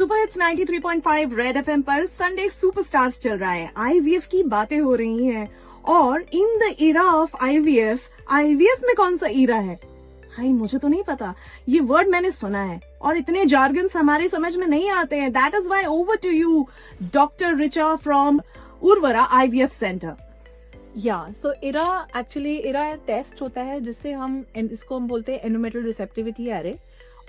Super hits 93.5 red FM पर Sunday superstars चल रहा है। आईवीएफ की बातें हो रही हैं और in the era of IVF में कौन सा ईरा है भाई मुझे तो नहीं पता। ये वर्ड मैंने सुना है और इतने जार्गन्स हमारे समझ में नहीं आते हैं। That is why over to you doctor Richa from Urvara IVF centre. So ERA test होता है जिससे इसको हम बोलते हैं एंडोमेट्रियल रिसेप्टिविटी एरे।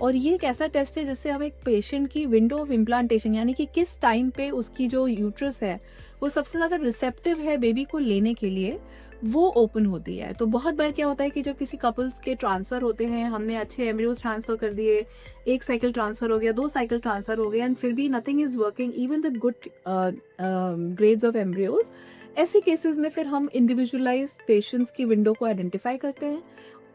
और ये एक ऐसा टेस्ट है जिससे हम एक पेशेंट की विंडो ऑफ इम्प्लांटेशन यानी कि किस टाइम पे उसकी जो यूट्रस है वो सबसे ज़्यादा रिसेप्टिव है बेबी को लेने के लिए, वो ओपन होती है। तो बहुत बार क्या होता है कि जब किसी कपल्स के ट्रांसफ़र होते हैं, हमने अच्छे एम्ब्रियोज ट्रांसफ़र कर दिए, 1 साइकिल ट्रांसफ़र हो गया, 2 साइकिल ट्रांसफ़र हो गया, एंड फिर भी nothing is working even with good grades of embryos. ऐसे केसेस में फिर हम इंडिविजुअलाइज पेशेंट्स की विंडो को आइडेंटिफाई करते हैं।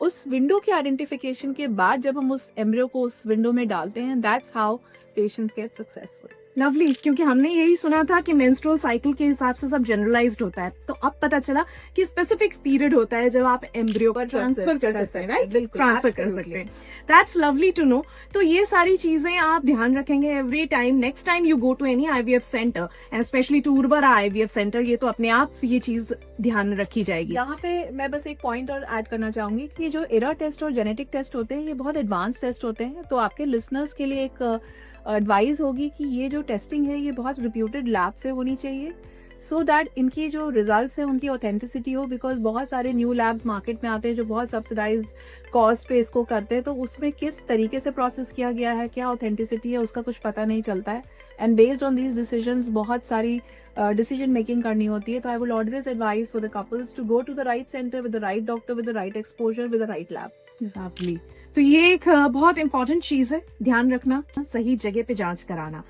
उस विंडो के आइडेंटिफिकेशन के बाद जब हम उस एम्ब्रियो को उस विंडो में डालते हैं, that's how patients get successful. Lovely, क्योंकि हमने यही सुना था कि मेंस्ट्रुअल साइकिल के हिसाब से सब जनरलाइज्ड होता है, तो अब पता चला कि स्पेसिफिक पीरियड होता है जब आप एम्ब्रियो पर ट्रांसफर कर सकते हैं, राइट? ट्रांसफर कर सकते हैं। That's lovely to know. तो ये सारी चीजें आप ध्यान रखेंगे every time, next time you go to any IVF centre and specially to Urvara IVF centre. ये तो अपने आप ये चीज ध्यान रखी जाएगी। यहाँ पे मैं बस एक पॉइंट और ऐड करना चाहूंगी कि जो एरा टेस्ट और जेनेटिक टेस्ट होते हैं ये बहुत एडवांस टेस्ट होते हैं। तो आपके लिसनर्स के लिए एक एडवाइस होगी कि ये जो टेस्टिंग है ये बहुत रिप्यूटेड लैब से होनी चाहिए, सो दैट इनकी जो रिजल्ट्स है उनकी ऑथेंटिसिटी हो। बिकॉज बहुत सारे न्यू लैब्स मार्केट में आते हैं जो बहुत सब्सिडाइज कॉस्ट पे इसको करते हैं, तो उसमें किस तरीके से प्रोसेस किया गया है, क्या ऑथेंटिसिटी है, उसका कुछ पता नहीं चलता है। And based on these decisions बहुत सारी डिसीजन मेकिंग करनी होती है। तो I will always advise for the couples to go to the right centre with the right doctor with the right exposure with the right lab. Lovely. तो ये एक बहुत इंपॉर्टेंट चीज है, ध्यान रखना, सही जगह पे जांच कराना।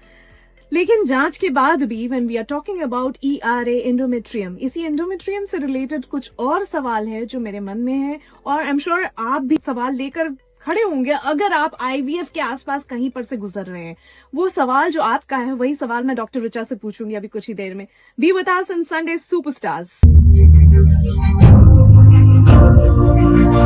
लेकिन जांच के बाद भी when we are talking about ERA endometrium, इसी एंडोमेट्रियम से रिलेटेड कुछ और सवाल है जो मेरे मन में है और आई एम श्योर आप भी सवाल लेकर खड़े होंगे अगर आप आईवीएफ के आसपास कहीं पर से गुजर रहे हैं। वो सवाल जो आपका है वही सवाल मैं डॉक्टर रिचा से पूछूंगी अभी कुछ ही देर में। Be with us in Sunday superstars.